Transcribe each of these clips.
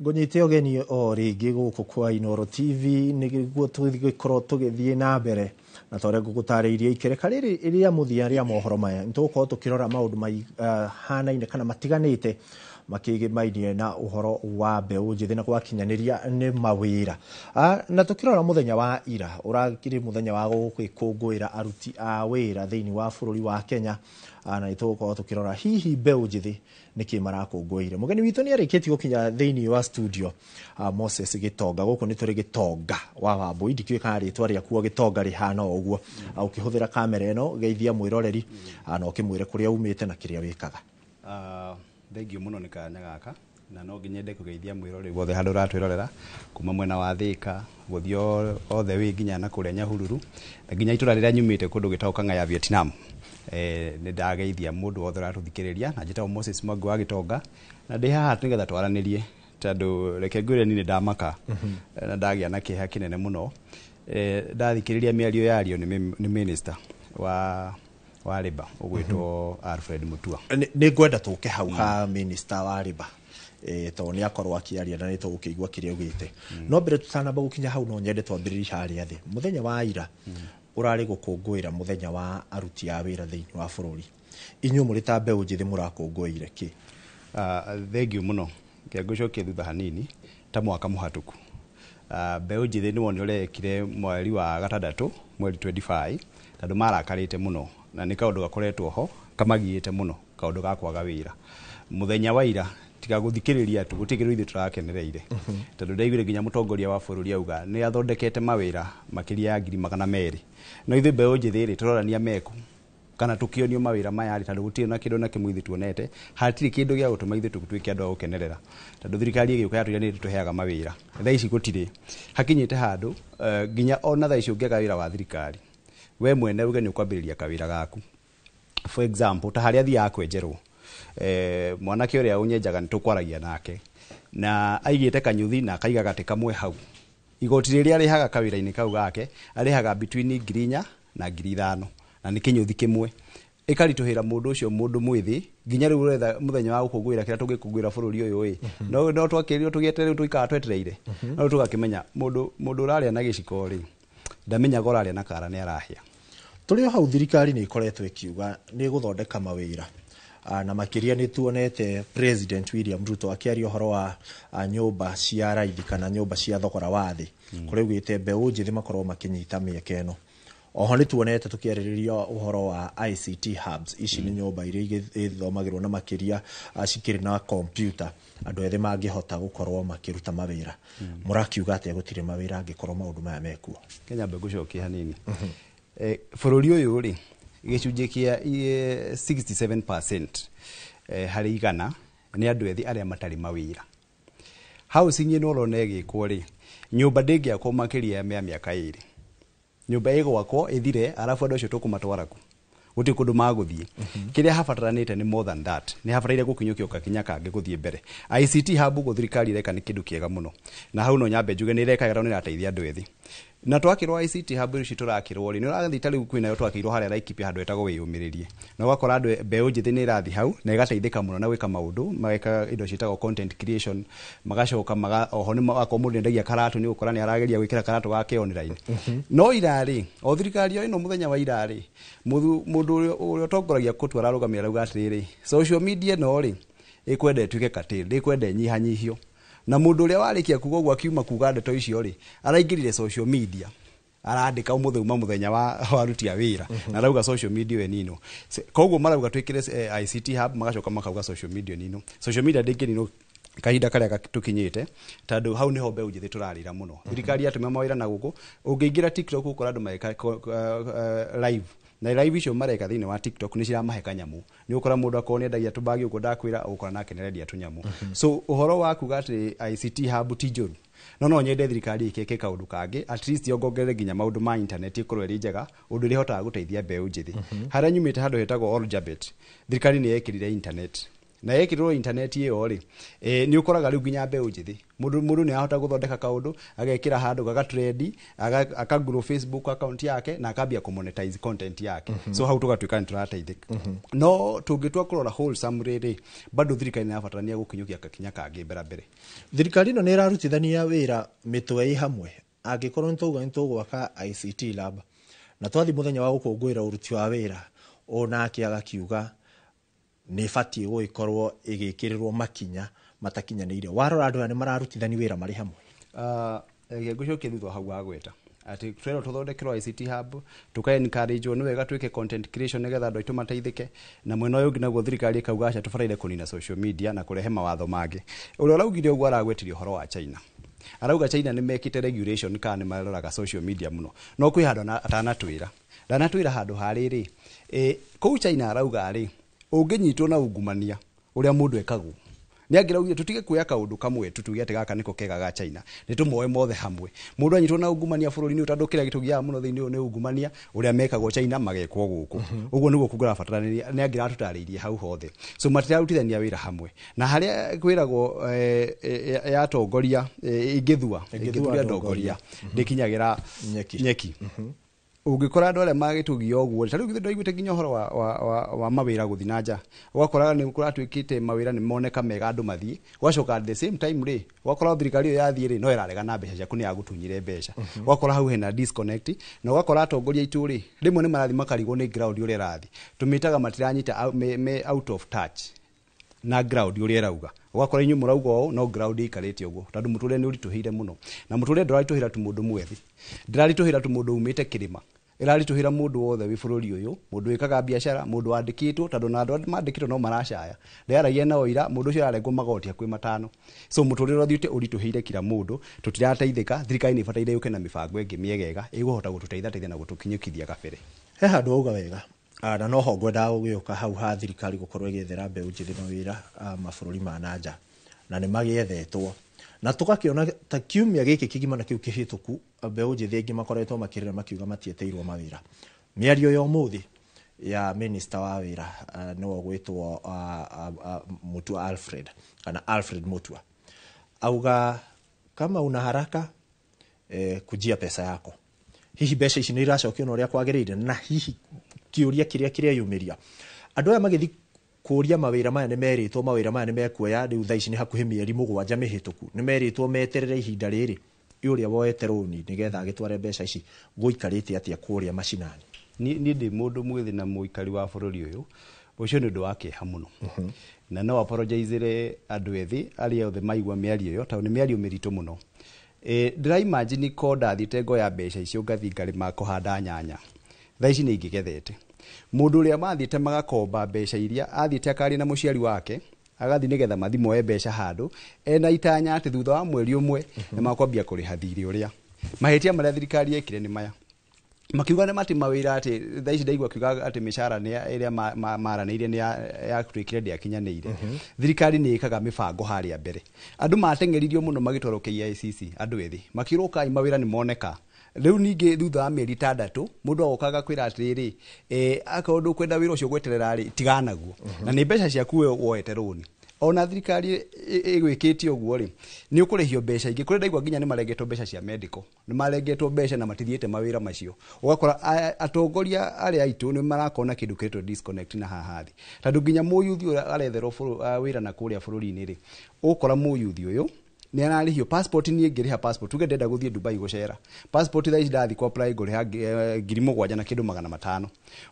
Ngonyite ogeni o ringi guku kwa Inooro TV niguo tugikorwo tugithie na mbere na tore ngugutariirie ikereka riria muthia ria mohoro maya nitugukorwo tukirora maundu hanaine kana matiganite makigimainie na uhoro wa mbeu njithi na gwakinyaniria ni mawira na tukirora muthenya wa ira urakiri muthenya wa gukungwira aruti a wira thiini wa bururi wa Kenya na nitugukorwo tukirora hihi mbeu njithi niki marakungwire mugeni witu ni ariketi gukinya thiini wa studio Moses Gitonga guku ni turi Gitonga wa Wambui ndikiwe kana ritwa ria kuo Gitonga rihana uguo ukihuthira kamera eno geithia mwiroreri na ukimwire kuria umite na kiria wikaga Thank you muno ni kanya gaka na no nginyende kugeithia mwiroreri wothe handu ratwirorera kuma mwena wa Thika guthio othe wi nginya na kuria Nyahururu na nginya itura riria nyumite kundu gitauka ngaya Vietnam ni ndageithia mundu wothe ratuthikiriria na njitao Moses Mwangi wa Gitonga na ndi haha nigetha twaranirie tondu reke ngwire ni ndamaka na ndagia na kiha kinene muno ndathikiriria miario yario ni minister wa Labour ugwitwo Alfred Mutua ni ngwenda tuke hau ha minister wa Labour to ni akorwo akiaria na nito ukigwa kiria ugite no mbere tutanamba gukinya hau no nyende twambiriria haria thi muthenya wa ira urari gukungwira muthenya wa aruti a wira thiini wa bururi inyu muri ta mbeu njithi murakungwire ki thank you muno kiagucokia thutha hanini ta mwaka muhatuku mbeu njithi ni woni urekire mweri wa gatandatu mweri 25 tondu marakarite muno na ni kaundu gakoretwo ho kamagiite muno kaundu ga kwaga wira muthenya wa ira tiga guthikiriria tu gutigirwo ithu turakenereire tondu ndaiguire nginya mutongoria wa bururi auga ni athondekete mawira makiria ya 200 no ithu mbeu njithi ri turorania meku kana tukionio mawira maya ri tondu gutire na kindu na kimwe ithu tuonete hatiri kindu gia gutuma ithu tutuike andu a gukenerera tondu thirikari igiuka yatwira tuheaga mawira thaa ici gutire hakinyite handu nginya ona thaa ici ungiaga wira wa thirikari we mwene uge ni ukwambiriria kawira gaku for example ta haria thia kwenjerwo mwanake uria unyenjaga nitukwaragia nake na aigite kanyuthi na kaiga gati kamwe hau igoti riria rihaga kawira-ini kau gake arihaga between 4,000 na 5,000 na ni kinyuthi kimwe ikarituhira mundu ucio mundu mwithi nginya riu retha muthenya wa gukungwira kira tugikungwira bururi uyu no twakirio tugiete riu tuikara twetereire no tugakimenya mundu uraria na giciko ri ndamenya goraria na kara ni arahia turi hau thirikari ni ikoretwo ikiuga ni guthondeka mawira na makiria ni tuonete President William Ruto akiaria horo wa nyumba cia raithi kana nyumba cia thogora wa thi kuri gwite mbeu njithi makorwo makinyita mieke eno oho ni tuonete tukiaririria uhoro wa ICT hubs ici ni nyumba iria ithomagirwo na makiria cikiri na computer andu ethe mangihota gukorwo makiruta mawira murakiuga ate gutire mawira angikorwo maundu maya mekuo Kenya mbegu cokia hanini bururi uyu ri gicunje kia 67% hari igana ni andu ethi aria matari mawira housing ino rone gikwo ri nyumba ndingia ko makiria ya miaka 2 nyumba igwakwo ithire arafu andu acio tukumatwara ku guti kundu maguthie kiria habataranite ni more than that ni habataire gukinyukio kakinya kange guthie mbere ICT hub guthirikari reka ni kindu kiega muno na hau no nyambe njuge ni reka gara ni rateithia andu ethi na twakirwo ICT hub ici turakirwo ri ni urathi tari kwina yo twakirwo haria laikipia handu etagwo wiyumiririe na gwakora andu mbeu njithi ni rathi hau na igateithika muno na gwika maundu mageka indo citagwo content creation magacoka oho ni akomundu ndagia karatu ni ukora ni arageria gwikira karatu gake online no irari o thirikari yo ino muthenya wa irari mundu uria tongoragia kutwara rugamira ruga atiriri social media no ri ikwende tuike katiri ikwende nyihanyihio na mundu uria warikia kuga gwa kiuma kuga ndeto icio ri araingirire social media arandika umuthuma muthenya wa aruti a wira na rauga social media we nino koguo marauga twikire ICT hub magacoka makauga social media nino social media ndingirino kahinda karia tukinyite tondu hau niho mbeu njithi turarira muno thirikari atumia mawira na guku ungiingira TikTok ukora andu maika live na live icio mareka thini wa TikTok ni ciramahe kanyamu ni ukora mundu akone ndagia tubagi uko ndakwira ukora nake neredia tunyamu so uhoro wa kuga ati ICT hub tijoru no nyende thirikari ikeke kaundu kangi at least yongongerere nginya maundu ma internet ikorwe ri njega undu ri hotaga guteithia mbeu njithi haria nyumite handu hetagwo Oljabet thirikari ni yekirire internet na yekirwo internet iyo ri ni ukoraga riu ginya mbeũ njithi mundu ni ahota guthondeka kaundu agekira handu gaga trend akagrow Facebook account yake na akambia kumonetize content yake so hau tugatuika ni turateithika no tungitua kurora wholesome riri bado thirikari ni abatarania gukinyukia kakinya kangi mbere thirikari no ni irarutithania wira mitwe hamwe angikorwo ntuga ntugwaka ICT lab na twathi muthenya wa gukungwira uruti wa wira ona akiaga kiuga ni fatie guikorwo igikirirwo makinya matakinyanire warora andu ni mararutithani wira mari hamwe gucokia thutha hau agweta ati twero tuthondekerwo ICT hub tuka encourage ni wega twike content creation nigetha andu aitu mateithike na mwena uyu nginaguo thirikari kauga acha tubaraire kunina social media na kurehe mawatho mage uria raugire uguo aragwetirio horo wa China arauga China ni mekite regulation kana maroraga social media muno no kwi handu atanatwira ndanatwira handu hariri kou China arauga ari unginyitwo na ungumania uria mundu ekagwo ni angiraugire tutige kuya kaundu kamwe tutuge ati gaka niko kega ga China ni tumoe mothe hamwe mundu anyitwo na ungumania bururi-ini utandukira gitugia muno thiini ni ungumania uria mekagwo China magekwo guku uguo niguo kugura batarania ni angira tutariirie hau hothe so matirarutithania wira hamwe na haria kwiragwo ya tongoria ingithua ndongoria ndikinyagira nyeki ugikora andu aria magitugia uguo tariu githe ndaiguite nginya horo wa mawira guthinaja ugakora ni kuratwikite mawira ni moneka mega andu mathie ugacoka at the same time ri ugakora thirikari yo yathie ri no irarega na mbeca ciaku ni yagutunyire mbeca ugakora hau hena disconnect na ugakora atongoria itu ri rimwe ni marathi makarigwo ni ground uria rathi tumitaga matiranyita out of touch na ground uria irauga ugakora inyu murauga o no ground ikarite uguo tondu muture ni urituhire muno na muture ndorarituhira tu mundu mwethi ndirarituhira tu mundu umite kirima irarituhira mundu wothe wi bururi uyu mundu wikaga biashara mundu wandikitwo tondu na andu mandikitwo no maracaya nderagia na oira mundu ucio arengwo magoti akwi matano so muture rothiute urituhire kila mundu tutirateithika thirikari ni bataire yuke na mibango ingi miegega iguhota gututeithia na gutukinyukithia kabere he handu uga wega na no ho ngwenda gugiuka hau ha thirikari gukorwo igethera mbeu njithi mawira mabururi ma nanja na ni magiethetwo na tugakiona ta kiumia giki kigima na kiu kihituku mbeu njithi ingi makoretwo makirira makiuga matieteirwo mawira miario yo muthi ya minister wa wira no gwitwo Mutua Alfred kana Alfred Mutua auga kama una haraka kujia pesa yako hihi mbeca ici ni iracokio no ria kwagirire na hihi kiuria kiria yumiria andu aya magithi kuria mawira maya ni meritwo mawira maya ni mekuoya riu thaici ni hakuhi mieri 7 mihituku ni meritwo meterere ihinda riri iuria woete runi nigetha agitware mbeca ici guikarite atia kuria macinani ni ndi mundu mwithi na muikari wa bururi uyu ucio ni ndu wake hamuno na no apologize andu ethi aria othe maigwa miario yo ta ni miario mirito muno ndira imagine ko ndathite ngo ya mbeca icio ngathi ngari ma kuhanda nyanya thaici ni ingigethete mundu uria mathite magakomba mbeca iria athite akari na muciari wake agathi nigetha mathimoe mbeca handu ena itanya ati thutha wa mweri umwe ni makwambia kuriha thiri uria mahetia maria thirikari yekire ni maya makiuga ni mati mawira ati thaici ndaigwa kiuga ati mishara ni iria maranire ni ya twikire ndi akinyanire thirikari ni ikaga mibango haria mbere andu matengeririo muno magitwaro KICC andu ethi makiruka mawira ni moneka riu ningi thutha wa mieri 6 mundu agokaga kwira atiriri akondu kwenda wira ucio gweterera ri tiganaguo na ni mbeca ciaku woete runi ona thirikari igwikitio uguo ri ni ukurihio mbeca ingi kuri ndaigwa nginya ni marengetwo mbeca cia medical ni marengetwo mbeca na matithiete mawira macio ugakora atongoria aria aitu ni marakona kindu kiretwo disconnect na hahathi tondu nginya muyuthi aretherwo wira na kuria bururi-ini ri ukora muyuthi uyu ni ararihio passport ni ngiriha passport tuge ndenda guthie Dubai gucera passport thaici ndathi ku apply nguriha 7,000 na kindu 500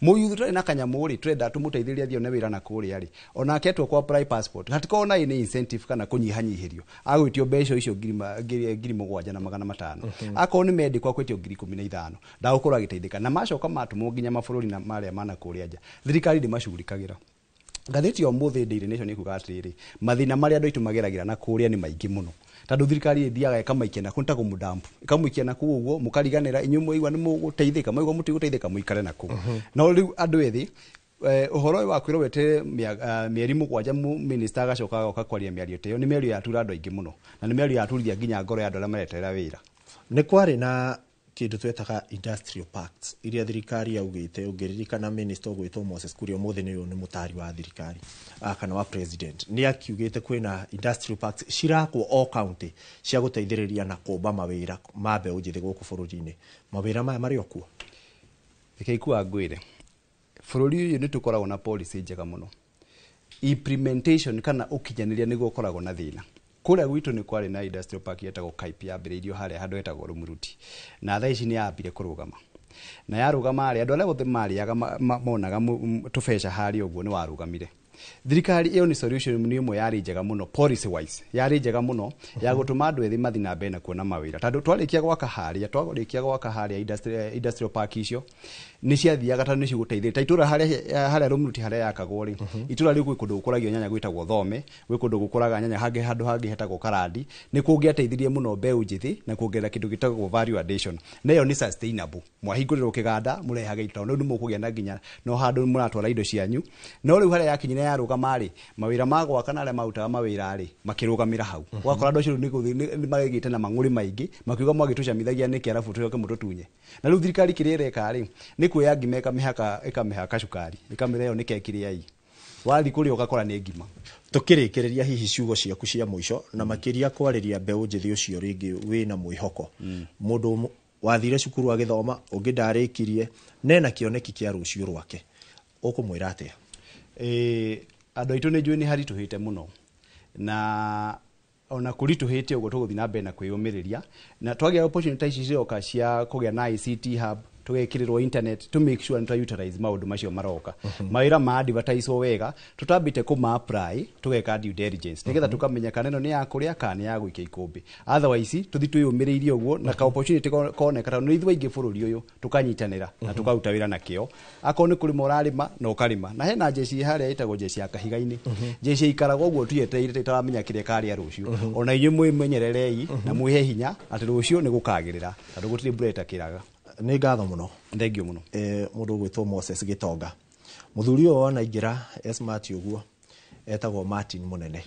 muyuthi tari na kanyamuri twenda tumuteithiria thio ne wira na kuria ri ona aketwo ku apply passport hatikona ni incentive kana kunyihanyihirio agwitio mbeca icio 7,000 na 500 akoni medical akwetio 15,000 ndagukura giteithika na macoka matumo nginya mabururi na maria mana kuria nja thirikari ndi macugurikagira ngatheti yo muthi Daily Nation ikuga atiriri mathina maria andu aitu mageragira na kuria ni maingi muno tondu thirikari ithiaga ikamaikia na kunta kumudampu ikamuikia na ku uguo mukariganira inyu muigwa ni muguteithika muigwa mutiguteithika muikare na ku no riu andu ethi uhoro wa kwiro wete mieri 7 minister agacoka agoka kwaria miario teyo ni miario ya tura andu aingi muno na ni miario ya turithia nginya ngoro ya andu aria mareterera wira ni kwari na kindu twetaga industrial parks iria thirikari yaugite ungiririkana minister gwitwo Moses Kuria umuthi ni mutari wa thirikari kana wa president ni akiugite kwina industrial parks cirakwo o county cia guteithiriria na kumba mawira ma mbeũ njithi guku bururi-ini mawira maya mari okuo ikikua ngwire bururi uyu ni tukoragwo na policy njega muno implementation kana ukinyaniria niguo koragwo na thina kuria gwitu ni kwari na industrial park yetagwo Kaipi yambiriirio haria handu hetagwo Rumuruti na thaa ici ni yambire kurugama na yarugama haria andu aria othe mariaga monaga tubeca haria uguo ni warugamire thirikari iyo ni solution ni imwe yari njega muno policy wise yari njega muno ya gutuma andu ethi mathi na mbere na kuona mawira tondu twarikia gwaka haria industrial park icio ni ciathiaga tondu ni ciguteithia ta itura haria Rumuruti haria yakagwo ri itura riu gwi kundu gukuragio nyanya gwitagwo Thome gwi kundu gukuraga nyanya hangi handu hangi hetagwo Karandi ni kungiateithirie muno mbeu njithi na kuongerera kindu gitagwo value addition na iyo ni sustainable mwahinguriro kiganda murehage ito no mukugia na nginya no handu muratwara indo cianyu no riu haria yakinyire yarugama ri mawira magwa kana aria mautaga mawira ri makirugamira hau wakora ndo ciru ni magigite na mang'uri maingi makiuga mwagitucamithagia niki arafu tuyoke mututunye na riu thirikari kirereka ri ni kuya ngima ikamehaka cukari ikamira yo nikekire ai wathi kuri ugakora ni ngima tukirikiriria hihi ciugo ciaku cia muico na makiria kwariria mbeu njithi ucio ringi wina mwihoko mundu wathire cukuru agithoma ungi ndarikirie nena kioneki kia rucio rwake ukumwira atia andu aitu ni njui ni harituhite muno na ona kurituhite ugo tuguthi na mbere na kwiyumiriria na twagia opportunity cioka cia kugia na ICT hub tugekirirwo internet to make sure to utilize maundu macio maroka mawira ma advertise wega tutambite kuma apply tugeka due diligence nigetha tukamenya kana ino ni ya kuria kana ya guikia ikumbi otherwise tuthi tuyumiriirie uguo na ka opportunity koneka no ithu ingi bururi uyu tukanyitanira na tukaruta wira na kio akoni kuri moralima na ukarima na hena jeshi haria itagwo jeshi ya kahiga-ini jeshi ikarago uguo tuyeteire tutaramenya kire kari rucio ona inyu mwimenyererei na mwihe hinya ati rucio ni gukagirira tondu gutiri breta kiraga ni ngatho muno thengio muno mundu gwitwo Moses Gitonga muthuri uyu ona ingira smart uguo etagwo Martin Munene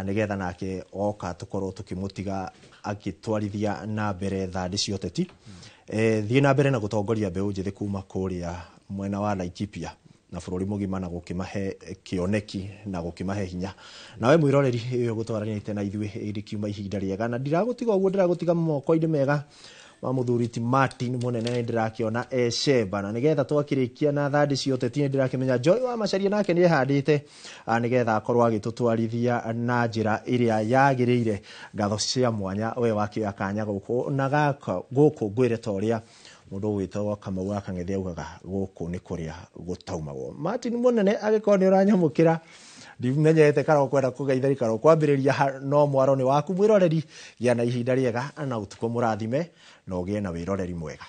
nigetha nake oka tukorwo tukimutiga agitwarithia na mbere thandi cia uteti thie na mbere na gutongoria mbeu njithi kuma kuria mwena wa Laikipia na bururi mugima na gukimahe kioneki na gukimahe hinya nawe mwiroreri iyo gutwarania na ithui iri kiuma ihinda riega na ndiragutiga uguo ndiragutiga moko-ini mega wa muthuriti Martin Munene ndirakiona eceba na nigetha twakirikia na thandi cia uteti ndirakimenya Joy wa Macharia nake ni handite nigetha akorwo agitutwarithia na njira iria yagiriire ngatho cia mwanya we wakio akanya guku na gaka guku ngwire toria mundu gwitwo Kamau Akang'ethi augaga guku ni kuria gutaumagwo Martin Munene agikoni uranyamukira ndimenyete karo kwenda kugeithari karo kwambiriria no mwaro ni waku mwiroreri gia na ihinda riega na utuko murathime no gie na wiroreri mwega.